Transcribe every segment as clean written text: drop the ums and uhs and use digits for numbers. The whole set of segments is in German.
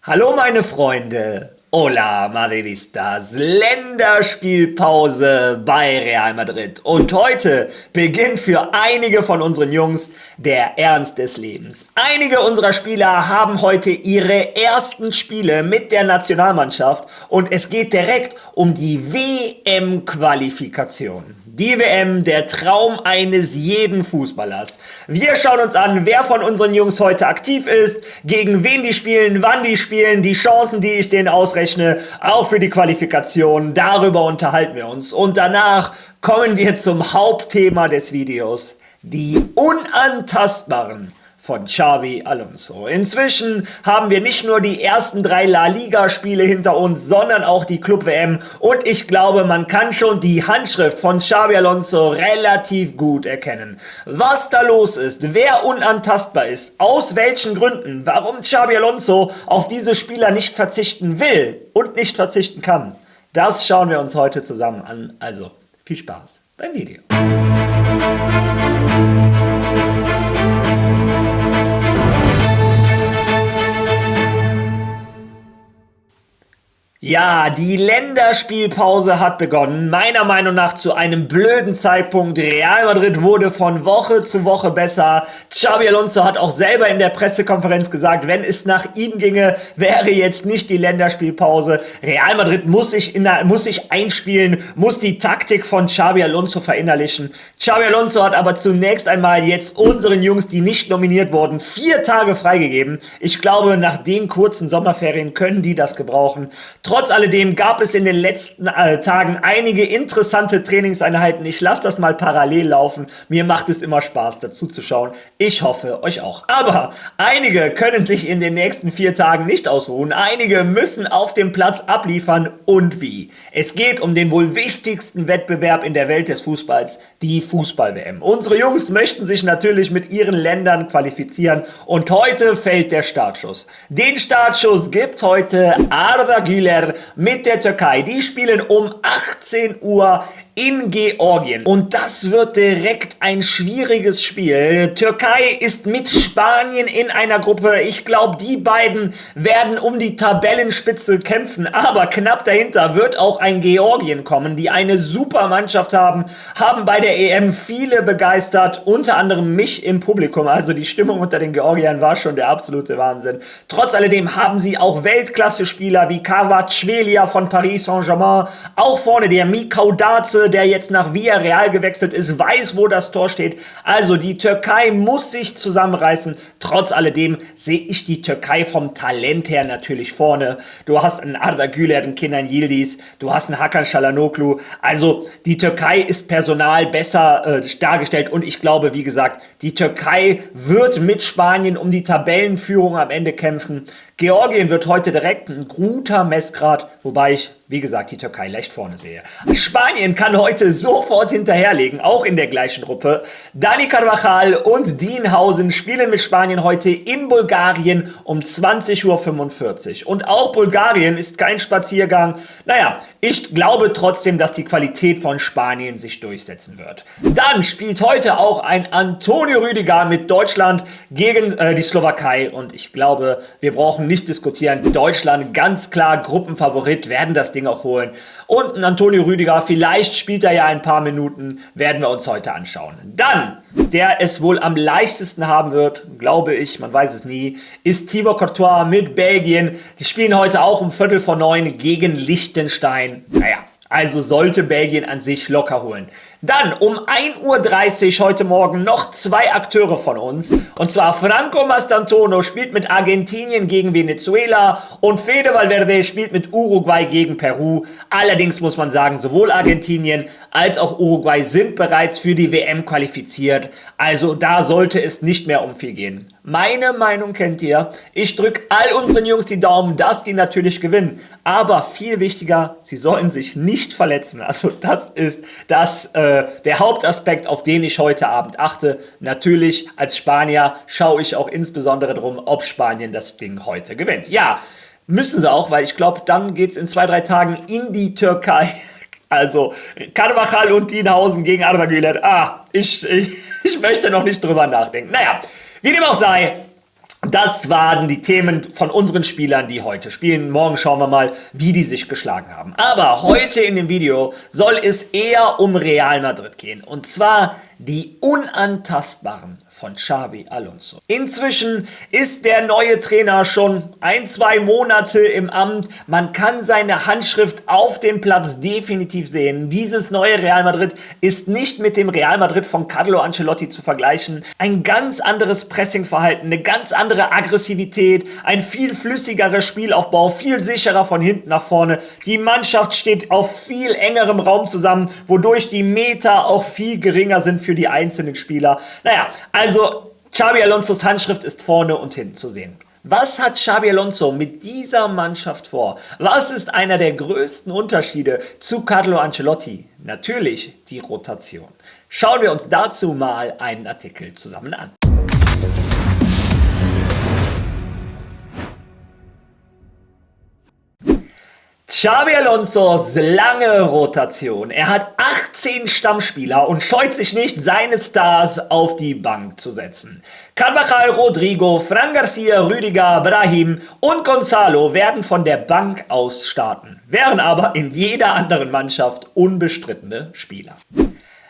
Hallo meine Freunde, hola Madridistas, Länderspielpause bei Real Madrid und heute beginnt für einige von unseren Jungs der Ernst des Lebens. Einige unserer Spieler haben heute ihre ersten Spiele mit der Nationalmannschaft und es geht direkt um die WM-Qualifikation. Die WM, der Traum eines jeden Fußballers. Wir schauen uns an, wer von unseren Jungs heute aktiv ist, gegen wen die spielen, wann die spielen, die Chancen, die ich denen ausrechne, auch für die Qualifikation. Darüber unterhalten wir uns. Und danach kommen wir zum Hauptthema des Videos. Die Unantastbaren von Xabi Alonso. Inzwischen haben wir nicht nur die ersten 3 La Liga-Spiele hinter uns, sondern auch die Club-WM und ich glaube, man kann schon die Handschrift von Xabi Alonso relativ gut erkennen. Was da los ist, wer unantastbar ist, aus welchen Gründen, warum Xabi Alonso auf diese Spieler nicht verzichten will und nicht verzichten kann, das schauen wir uns heute zusammen an. Also, viel Spaß beim Video. Ja, die Länderspielpause hat begonnen, meiner Meinung nach zu einem blöden Zeitpunkt. Real Madrid wurde von Woche zu Woche besser. Xabi Alonso hat auch selber in der Pressekonferenz gesagt, wenn es nach ihm ginge, wäre jetzt nicht die Länderspielpause. Real Madrid muss sich einspielen, muss die Taktik von Xabi Alonso verinnerlichen. Xabi Alonso hat aber zunächst einmal jetzt unseren Jungs, die nicht nominiert wurden, 4 Tage freigegeben. Ich glaube, nach den kurzen Sommerferien können die das gebrauchen. Trotz alledem gab es in den letzten Tagen einige interessante Trainingseinheiten. Ich lasse das mal parallel laufen. Mir macht es immer Spaß, dazu zu schauen. Ich hoffe, euch auch. Aber einige können sich in den nächsten 4 Tagen nicht ausruhen. Einige müssen auf dem Platz abliefern und wie. Es geht um den wohl wichtigsten Wettbewerb in der Welt des Fußballs, die Fußball-WM. Unsere Jungs möchten sich natürlich mit ihren Ländern qualifizieren und heute fällt der Startschuss. Den Startschuss gibt heute Arda Güler mit der Türkei. Die spielen um 18 Uhr in Georgien. Und das wird direkt ein schwieriges Spiel. Türkei ist mit Spanien in einer Gruppe. Ich glaube, die beiden werden um die Tabellenspitze kämpfen. Aber knapp dahinter wird auch ein Georgien kommen, die eine super Mannschaft haben bei der EM viele begeistert, unter anderem mich im Publikum. Also die Stimmung unter den Georgiern war schon der absolute Wahnsinn. Trotz alledem haben sie auch Weltklasse-Spieler wie Kvaratskhelia von Paris Saint-Germain. Auch vorne der Mikaudaze, der jetzt nach Villarreal gewechselt ist, weiß, wo das Tor steht. Also die Türkei muss sich zusammenreißen. Trotz alledem sehe ich die Türkei vom Talent her natürlich vorne. Du hast einen Arda Güler, einen Kenan Yildiz, du hast einen Hakan Çalhanoğlu. Also die Türkei ist personal besser dargestellt und ich glaube, wie gesagt, die Türkei wird mit Spanien um die Tabellenführung am Ende kämpfen. Georgien wird heute direkt ein guter Messgrad, wobei ich, wie gesagt, die Türkei leicht vorne sehe. Spanien kann heute sofort hinterherlegen, auch in der gleichen Gruppe. Dani Carvajal und Dienhausen spielen mit Spanien heute in Bulgarien um 20:45 Uhr. Und auch Bulgarien ist kein Spaziergang. Naja, ich glaube trotzdem, dass die Qualität von Spanien sich durchsetzen wird. Dann spielt heute auch ein Antonio Rüdiger mit Deutschland gegen die Slowakei. Und ich glaube, wir brauchen nicht diskutieren. Deutschland ganz klar Gruppenfavorit, werden das Ding auch holen. Und ein Antonio Rüdiger, vielleicht spielt er ja ein paar Minuten, werden wir uns heute anschauen. Dann, der es wohl am leichtesten haben wird, glaube ich, man weiß es nie, ist Thibaut Courtois mit Belgien. Die spielen heute auch um 8:45 gegen Liechtenstein. Naja, also sollte Belgien an sich locker holen. Dann um 1:30 Uhr heute Morgen noch 2 Akteure von uns. Und zwar Franco Mastantuono spielt mit Argentinien gegen Venezuela und Fede Valverde spielt mit Uruguay gegen Peru. Allerdings muss man sagen, sowohl Argentinien als auch Uruguay sind bereits für die WM qualifiziert. Also da sollte es nicht mehr um viel gehen. Meine Meinung kennt ihr. Ich drücke all unseren Jungs die Daumen, dass die natürlich gewinnen. Aber viel wichtiger, sie sollen sich nicht verletzen. Also das ist der Hauptaspekt, auf den ich heute Abend achte. Natürlich, als Spanier schaue ich auch insbesondere darum, ob Spanien das Ding heute gewinnt. Ja, müssen sie auch, weil ich glaube, dann geht es in 2-3 Tagen in die Türkei. Also Carvajal und Dienhausen gegen Arda Güler. Ich möchte noch nicht drüber nachdenken. Naja, wie dem auch sei, Das waren die Themen von unseren Spielern, die heute spielen. Morgen schauen wir mal, wie die sich geschlagen haben. Aber heute in dem Video soll es eher um Real Madrid gehen. Und zwar die Unantastbaren von Xabi Alonso. Inzwischen ist der neue Trainer schon 1-2 Monate im Amt. Man kann seine Handschrift auf dem Platz definitiv sehen. Dieses neue Real Madrid ist nicht mit dem Real Madrid von Carlo Ancelotti zu vergleichen. Ein ganz anderes Pressingverhalten, eine ganz andere Aggressivität, ein viel flüssigerer Spielaufbau, viel sicherer von hinten nach vorne. Die Mannschaft steht auf viel engerem Raum zusammen, wodurch die Meter auch viel geringer sind für die einzelnen Spieler. Naja, also Xabi Alonsos Handschrift ist vorne und hinten zu sehen. Was hat Xabi Alonso mit dieser Mannschaft vor? Was ist einer der größten Unterschiede zu Carlo Ancelotti? Natürlich die Rotation. Schauen wir uns dazu mal einen Artikel zusammen an. Xabi Alonsos lange Rotation. Er hat 18 Stammspieler und scheut sich nicht, seine Stars auf die Bank zu setzen. Carvajal, Rodrigo, Fran Garcia, Rüdiger, Brahim und Gonzalo werden von der Bank aus starten, wären aber in jeder anderen Mannschaft unbestrittene Spieler.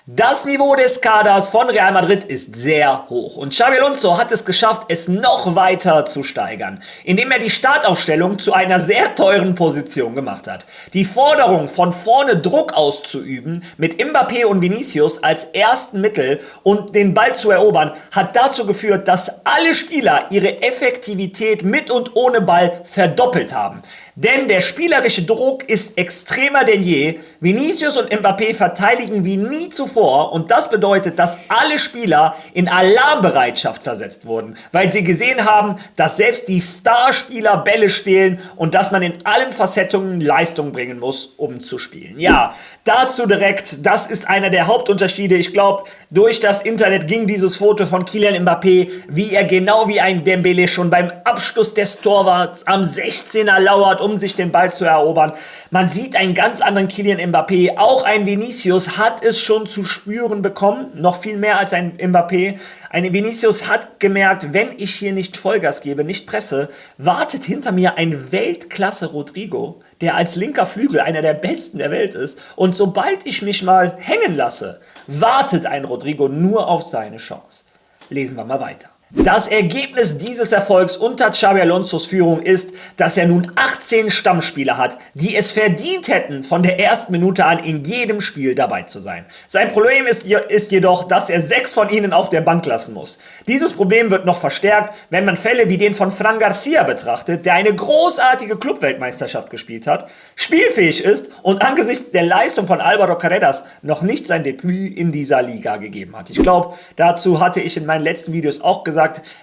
Das Niveau des Kaders von Real Madrid ist sehr hoch und Xabi Alonso hat es geschafft, es noch weiter zu steigern, indem er die Startaufstellung zu einer sehr teuren Position gemacht hat. Die Forderung, von vorne Druck auszuüben, mit Mbappé und Vinicius als ersten Mittel und den Ball zu erobern, hat dazu geführt, dass alle Spieler ihre Effektivität mit und ohne Ball verdoppelt haben. Denn der spielerische Druck ist extremer denn je. Vinicius und Mbappé verteidigen wie nie zuvor und das bedeutet, dass alle Spieler in Alarmbereitschaft versetzt wurden, weil sie gesehen haben, dass selbst die Starspieler Bälle stehlen und dass man in allen Facetten Leistung bringen muss, um zu spielen. Ja, dazu direkt, das ist einer der Hauptunterschiede. Ich glaube, durch das Internet ging dieses Foto von Kylian Mbappé, wie er genau wie ein Dembélé schon beim Abschluss des Torwarts am 16er lauert, um sich den Ball zu erobern. Man sieht einen ganz anderen Kylian Mbappé. Auch ein Vinicius hat es schon zu spüren bekommen, noch viel mehr als ein Mbappé. Ein Vinicius hat gemerkt, wenn ich hier nicht Vollgas gebe, nicht presse, wartet hinter mir ein Weltklasse Rodrigo, der als linker Flügel einer der besten der Welt ist. Und sobald ich mich mal hängen lasse, wartet ein Rodrigo nur auf seine Chance. Lesen wir mal weiter. Das Ergebnis dieses Erfolgs unter Xabi Alonsos Führung ist, dass er nun 18 Stammspieler hat, die es verdient hätten, von der ersten Minute an in jedem Spiel dabei zu sein. Sein Problem ist jedoch, dass er 6 von ihnen auf der Bank lassen muss. Dieses Problem wird noch verstärkt, wenn man Fälle wie den von Fran Garcia betrachtet, der eine großartige Clubweltmeisterschaft gespielt hat, spielfähig ist und angesichts der Leistung von Álvaro Carreras noch nicht sein Debüt in dieser Liga gegeben hat. Ich glaube, dazu hatte ich in meinen letzten Videos auch gesagt,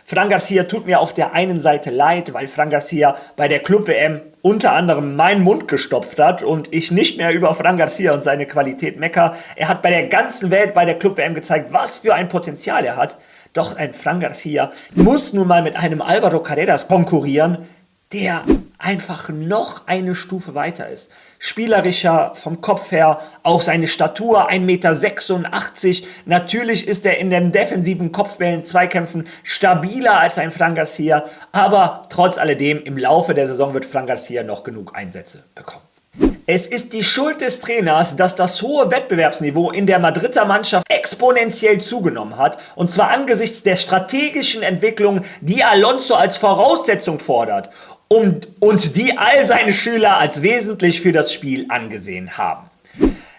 Fran Garcia tut mir auf der einen Seite leid, weil Fran Garcia bei der Club-WM unter anderem meinen Mund gestopft hat und ich nicht mehr über Fran Garcia und seine Qualität mecker. Er hat bei der ganzen Welt bei der Club-WM gezeigt, was für ein Potenzial er hat. Doch ein Fran Garcia muss nun mal mit einem Álvaro Carreras konkurrieren, der einfach noch eine Stufe weiter ist. Spielerischer vom Kopf her, auch seine Statur 1,86 Meter. Natürlich ist er in den defensiven Kopfbällen, Zweikämpfen stabiler als ein Fran Garcia, aber trotz alledem im Laufe der Saison wird Fran Garcia noch genug Einsätze bekommen. Es ist die Schuld des Trainers, dass das hohe Wettbewerbsniveau in der Madrider Mannschaft exponentiell zugenommen hat, und zwar angesichts der strategischen Entwicklung, die Alonso als Voraussetzung fordert und die all seine Schüler als wesentlich für das Spiel angesehen haben.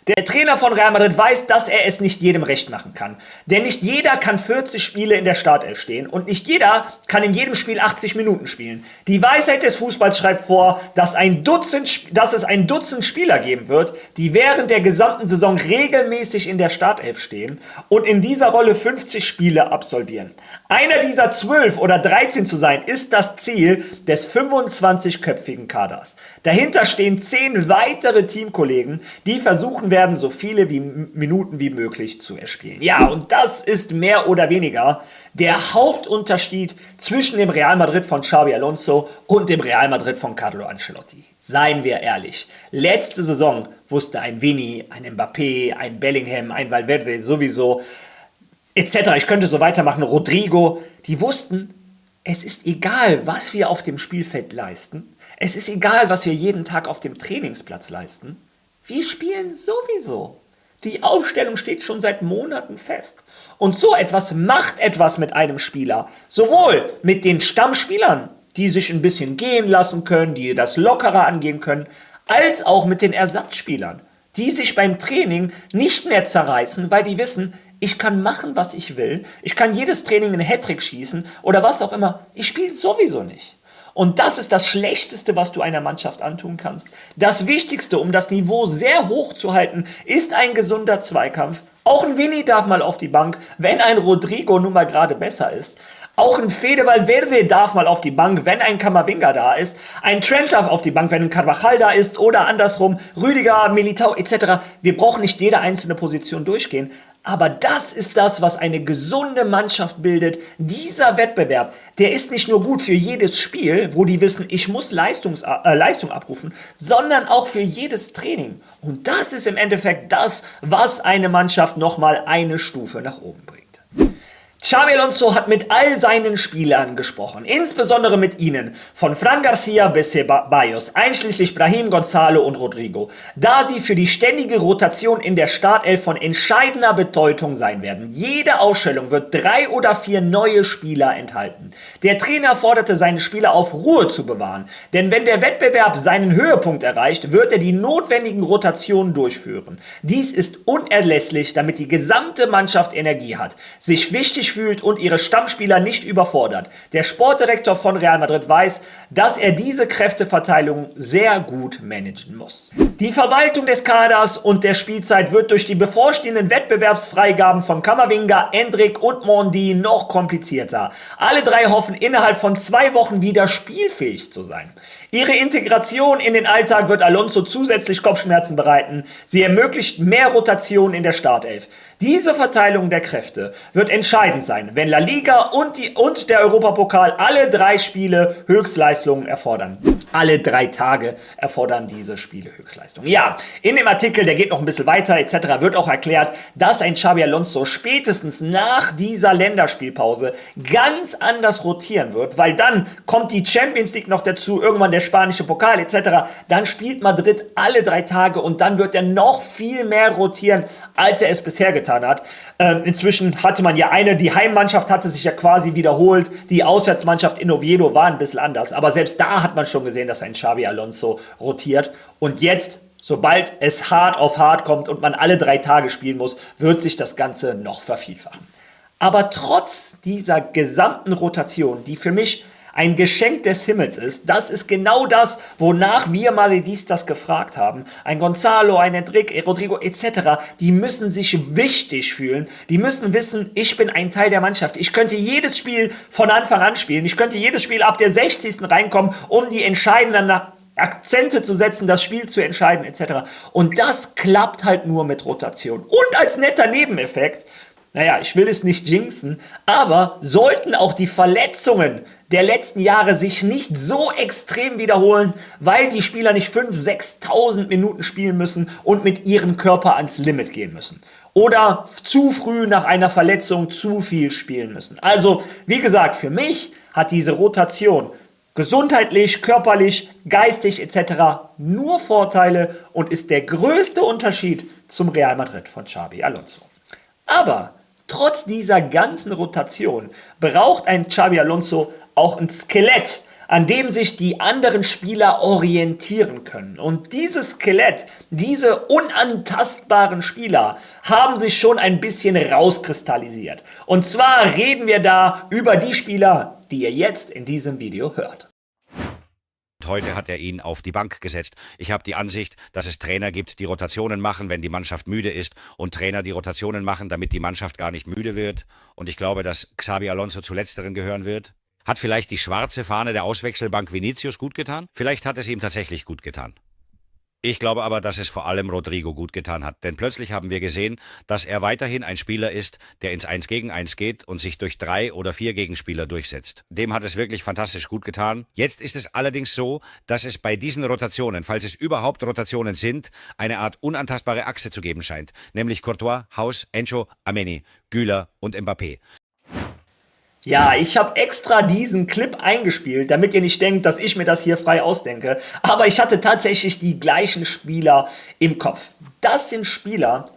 Der Trainer von Real Madrid weiß, dass er es nicht jedem recht machen kann. Denn nicht jeder kann 40 Spiele in der Startelf stehen und nicht jeder kann in jedem Spiel 80 Minuten spielen. Die Weisheit des Fußballs schreibt vor, dass es ein Dutzend Spieler geben wird, die während der gesamten Saison regelmäßig in der Startelf stehen und in dieser Rolle 50 Spiele absolvieren. Einer dieser 12 oder 13 zu sein, ist das Ziel des 25-köpfigen Kaders. Dahinter stehen 10 weitere Teamkollegen, die versuchen werden, so viele Minuten wie möglich zu erspielen. Ja, und das ist mehr oder weniger der Hauptunterschied zwischen dem Real Madrid von Xabi Alonso und dem Real Madrid von Carlo Ancelotti. Seien wir ehrlich, letzte Saison wusste ein Vini, ein Mbappé, ein Bellingham, ein Valverde sowieso, etc., ich könnte so weitermachen, Rodrigo, die wussten, Es ist egal, was wir auf dem Spielfeld leisten. Es ist egal, was wir jeden Tag auf dem Trainingsplatz leisten. Wir spielen sowieso. Die Aufstellung steht schon seit Monaten fest. Und so etwas macht etwas mit einem Spieler. Sowohl mit den Stammspielern, die sich ein bisschen gehen lassen können, die das lockerer angehen können, als auch mit den Ersatzspielern, die sich beim Training nicht mehr zerreißen, weil die wissen, ich kann machen, was ich will, ich kann jedes Training einen Hattrick schießen oder was auch immer, ich spiele sowieso nicht. Und das ist das Schlechteste, was du einer Mannschaft antun kannst. Das Wichtigste, um das Niveau sehr hoch zu halten, ist ein gesunder Zweikampf. Auch ein Vinny darf mal auf die Bank, wenn ein Rodrigo nun mal gerade besser ist. Auch ein Fede Valverde darf mal auf die Bank, wenn ein Camavinga da ist. Ein Trent darf auf die Bank, wenn ein Carvajal da ist oder andersrum. Rüdiger, Militao etc. Wir brauchen nicht jede einzelne Position durchgehen. Aber das ist das, was eine gesunde Mannschaft bildet. Dieser Wettbewerb, der ist nicht nur gut für jedes Spiel, wo die wissen, ich muss Leistung abrufen, sondern auch für jedes Training. Und das ist im Endeffekt das, was eine Mannschaft nochmal eine Stufe nach oben bringt. Xabi Alonso hat mit all seinen Spielern gesprochen, insbesondere mit ihnen, von Fran Garcia bis Ceballos, einschließlich Brahim, Gonzalo und Rodrigo, da sie für die ständige Rotation in der Startelf von entscheidender Bedeutung sein werden. Jede Ausstellung wird 3 oder 4 neue Spieler enthalten. Der Trainer forderte seine Spieler auf, Ruhe zu bewahren, denn wenn der Wettbewerb seinen Höhepunkt erreicht, wird er die notwendigen Rotationen durchführen. Dies ist unerlässlich, damit die gesamte Mannschaft Energie hat, sich wichtig fühlt und ihre Stammspieler nicht überfordert. Der Sportdirektor von Real Madrid weiß, dass er diese Kräfteverteilung sehr gut managen muss. Die Verwaltung des Kaders und der Spielzeit wird durch die bevorstehenden Wettbewerbsfreigaben von Camavinga, Endrick und Mendy noch komplizierter. Alle drei hoffen innerhalb von 2 Wochen wieder spielfähig zu sein. Ihre Integration in den Alltag wird Alonso zusätzlich Kopfschmerzen bereiten. Sie ermöglicht mehr Rotation in der Startelf. Diese Verteilung der Kräfte wird entscheidend sein, wenn La Liga und der Europapokal alle 3 Spiele Höchstleistungen erfordern. Alle 3 Tage erfordern diese Spiele Höchstleistungen. Ja, in dem Artikel, der geht noch ein bisschen weiter etc., wird auch erklärt, dass ein Xabi Alonso spätestens nach dieser Länderspielpause ganz anders rotieren wird, weil dann kommt die Champions League noch dazu, irgendwann der spanische Pokal etc. Dann spielt Madrid alle 3 Tage und dann wird er noch viel mehr rotieren, als er es bisher getan hat. Inzwischen hatte man ja die Heimmannschaft hatte sich ja quasi wiederholt, die Auswärtsmannschaft in Oviedo war ein bisschen anders, aber selbst da hat man schon gesehen, dass ein Xabi Alonso rotiert und jetzt, sobald es hart auf hart kommt und man alle 3 Tage spielen muss, wird sich das Ganze noch vervielfachen. Aber trotz dieser gesamten Rotation, die für mich ein Geschenk des Himmels ist, das ist genau das, wonach wir Madridistas gefragt haben. Ein Gonzalo, ein Endrick, Rodrigo etc., die müssen sich wichtig fühlen, die müssen wissen, ich bin ein Teil der Mannschaft. Ich könnte jedes Spiel von Anfang an spielen, ich könnte jedes Spiel ab der 60. reinkommen, um die entscheidenden Akzente zu setzen, das Spiel zu entscheiden etc. Und das klappt halt nur mit Rotation. Und als netter Nebeneffekt, naja, ich will es nicht jinxen, aber sollten auch die Verletzungen der letzten Jahre sich nicht so extrem wiederholen, weil die Spieler nicht 5.000, 6.000 Minuten spielen müssen und mit ihrem Körper ans Limit gehen müssen. Oder zu früh nach einer Verletzung zu viel spielen müssen. Also, wie gesagt, für mich hat diese Rotation gesundheitlich, körperlich, geistig etc. nur Vorteile und ist der größte Unterschied zum Real Madrid von Xabi Alonso. Aber trotz dieser ganzen Rotation braucht ein Xabi Alonso auch ein Skelett, an dem sich die anderen Spieler orientieren können. Und dieses Skelett, diese unantastbaren Spieler, haben sich schon ein bisschen rauskristallisiert. Und zwar reden wir da über die Spieler, die ihr jetzt in diesem Video hört. Heute hat er ihn auf die Bank gesetzt. Ich habe die Ansicht, dass es Trainer gibt, die Rotationen machen, wenn die Mannschaft müde ist und Trainer, die Rotationen machen, damit die Mannschaft gar nicht müde wird. Und ich glaube, dass Xabi Alonso zu Letzteren gehören wird. Hat vielleicht die schwarze Fahne der Auswechselbank Vinicius gut getan? Vielleicht hat es ihm tatsächlich gut getan. Ich glaube aber, dass es vor allem Rodrigo gut getan hat, denn plötzlich haben wir gesehen, dass er weiterhin ein Spieler ist, der ins 1 gegen 1 geht und sich durch 3 oder 4 Gegenspieler durchsetzt. Dem hat es wirklich fantastisch gut getan. Jetzt ist es allerdings so, dass es bei diesen Rotationen, falls es überhaupt Rotationen sind, eine Art unantastbare Achse zu geben scheint, nämlich Courtois, Haus, Encho, Ameni, Güler und Mbappé. Ja, ich habe extra diesen Clip eingespielt, damit ihr nicht denkt, dass ich mir das hier frei ausdenke. Aber ich hatte tatsächlich die gleichen Spieler im Kopf. Das sind Spieler,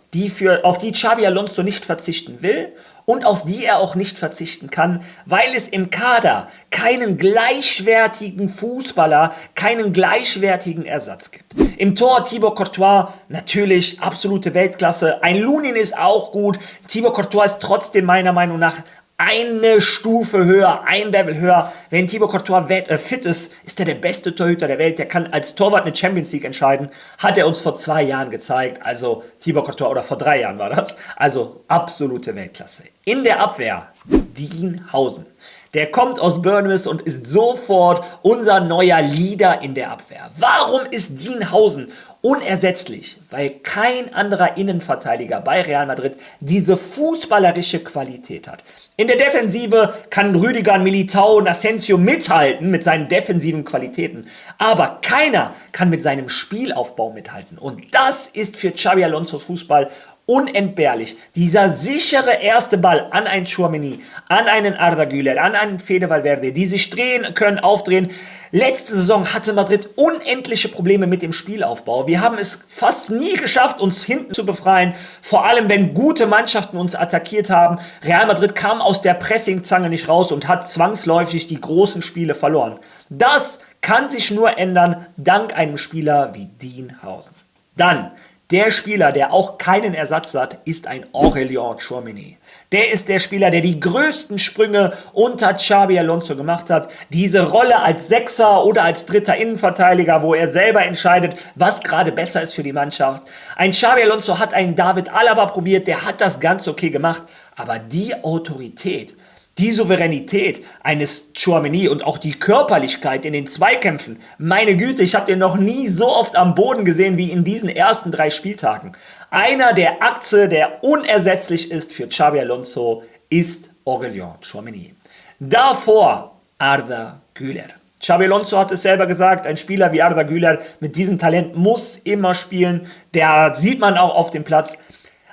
auf die Xabi Alonso nicht verzichten will und auf die er auch nicht verzichten kann, weil es im Kader keinen gleichwertigen Fußballer, keinen gleichwertigen Ersatz gibt. Im Tor Thibaut Courtois, natürlich absolute Weltklasse. Ein Lunin ist auch gut. Thibaut Courtois ist trotzdem meiner Meinung nach eine Stufe höher, ein Level höher. Wenn Thibaut Courtois fit ist, ist er der beste Torhüter der Welt. Der kann als Torwart eine Champions League entscheiden. Hat er uns vor 2 Jahren gezeigt. Also Thibaut Courtois, oder vor 3 Jahren war das. Also absolute Weltklasse. In der Abwehr Dean Housen. Der kommt aus Bournemouth und ist sofort unser neuer Leader in der Abwehr. Warum ist Dean Housen unersetzlich? Weil kein anderer Innenverteidiger bei Real Madrid diese fußballerische Qualität hat. In der Defensive kann Rüdiger, Militao und Asensio mithalten mit seinen defensiven Qualitäten. Aber keiner kann mit seinem Spielaufbau mithalten. Und das ist für Xabi Alonsos Fußball unentbehrlich. Dieser sichere erste Ball an einen Tchouaméni, an einen Arda Güler, an einen Fede Valverde, die sich drehen können, aufdrehen. Letzte Saison hatte Madrid unendliche Probleme mit dem Spielaufbau. Wir haben es fast nie geschafft, uns hinten zu befreien. Vor allem, wenn gute Mannschaften uns attackiert haben. Real Madrid kam aus der Pressingzange nicht raus und hat zwangsläufig die großen Spiele verloren. Das kann sich nur ändern, dank einem Spieler wie Dean Housen. Dann der Spieler, der auch keinen Ersatz hat, ist ein Aurélien Tchouaméni. Der ist der Spieler, der die größten Sprünge unter Xabi Alonso gemacht hat. Diese Rolle als Sechser oder als dritter Innenverteidiger, wo er selber entscheidet, was gerade besser ist für die Mannschaft. Ein Xabi Alonso hat einen David Alaba probiert, der hat das ganz okay gemacht. Aber die Autorität, die Souveränität eines Tchouaméni und auch die Körperlichkeit in den Zweikämpfen, meine Güte, ich habe den noch nie so oft am Boden gesehen wie in diesen ersten 3 Spieltagen. Einer der Achse, der unersetzlich ist für Xabi Alonso, ist Aurélien Tchouaméni. Davor Arda Güler. Xabi Alonso hat es selber gesagt, ein Spieler wie Arda Güler mit diesem Talent muss immer spielen. Der sieht man auch auf dem Platz.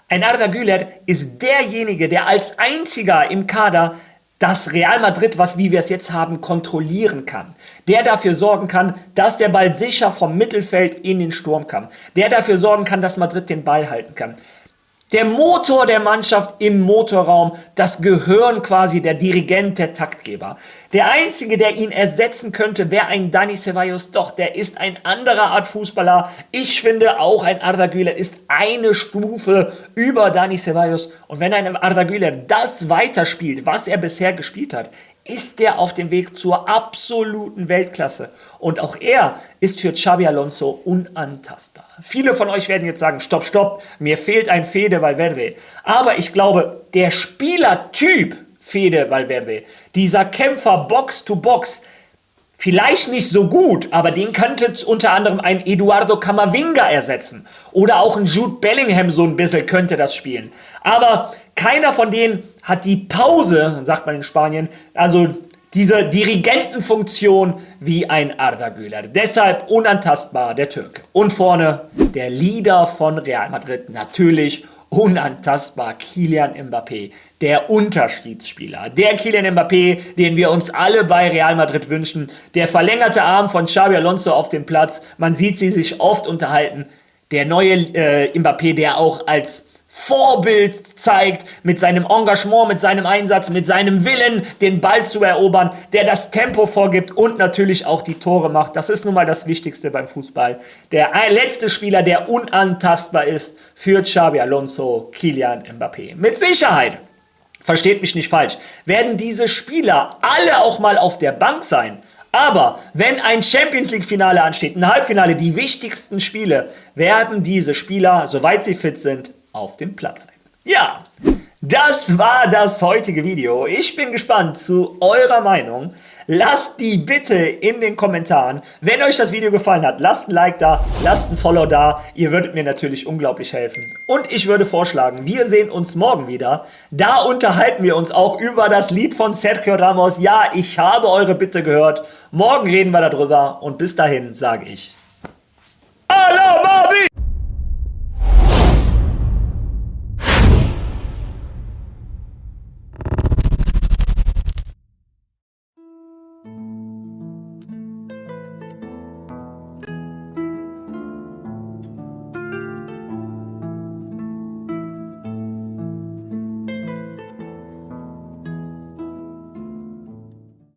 Ein Arda Güler ist derjenige, der als einziger im Kader das Real Madrid, wie wir es jetzt haben, kontrollieren kann. Der dafür sorgen kann, dass der Ball sicher vom Mittelfeld in den Sturm kann. Der dafür sorgen kann, dass Madrid den Ball halten kann. Der Motor der Mannschaft im Motorraum, das Gehirn quasi, der Dirigent, der Taktgeber. Der Einzige, der ihn ersetzen könnte, wäre ein Dani Ceballos. Doch, der ist ein anderer Art Fußballer. Ich finde, auch ein Arda Güler ist eine Stufe über Dani Ceballos. Und wenn ein Arda Güler das weiterspielt, was er bisher gespielt hat, ist er auf dem Weg zur absoluten Weltklasse. Und auch er ist für Xabi Alonso unantastbar. Viele von euch werden jetzt sagen, stopp, mir fehlt ein Fede Valverde. Aber ich glaube, der Spielertyp Fede Valverde, dieser Kämpfer Box to Box, vielleicht nicht so gut, aber den könnte unter anderem ein Eduardo Camavinga ersetzen. Oder auch ein Jude Bellingham so ein bisschen könnte das spielen. Aber keiner von denen hat die Pause, sagt man in Spanien, also diese Dirigentenfunktion wie ein Arda Güler. Deshalb unantastbar der Türke. Und vorne der Leader von Real Madrid, natürlich unantastbar Kylian Mbappé, der Unterschiedsspieler. Der Kylian Mbappé, den wir uns alle bei Real Madrid wünschen. Der verlängerte Arm von Xabi Alonso auf dem Platz. Man sieht sie sich oft unterhalten. Der neue Mbappé, der auch als Vorbild zeigt, mit seinem Engagement, mit seinem Einsatz, mit seinem Willen, den Ball zu erobern, der das Tempo vorgibt und natürlich auch die Tore macht. Das ist nun mal das Wichtigste beim Fußball. Der letzte Spieler, der unantastbar ist für Xabi Alonso, Kylian Mbappé. Mit Sicherheit, versteht mich nicht falsch, werden diese Spieler alle auch mal auf der Bank sein. Aber wenn ein Champions-League-Finale ansteht, ein Halbfinale, die wichtigsten Spiele, werden diese Spieler, soweit sie fit sind, auf dem Platz sein. Ja, das war das heutige Video. Ich bin gespannt zu eurer Meinung. Lasst die bitte in den Kommentaren. Wenn euch das Video gefallen hat, lasst ein Like da, lasst ein Follow da. Ihr würdet mir natürlich unglaublich helfen. Und ich würde vorschlagen, wir sehen uns morgen wieder. Da unterhalten wir uns auch über das Lied von Sergio Ramos. Ja, ich habe eure Bitte gehört. Morgen reden wir darüber. Und bis dahin sage ich: Alaba!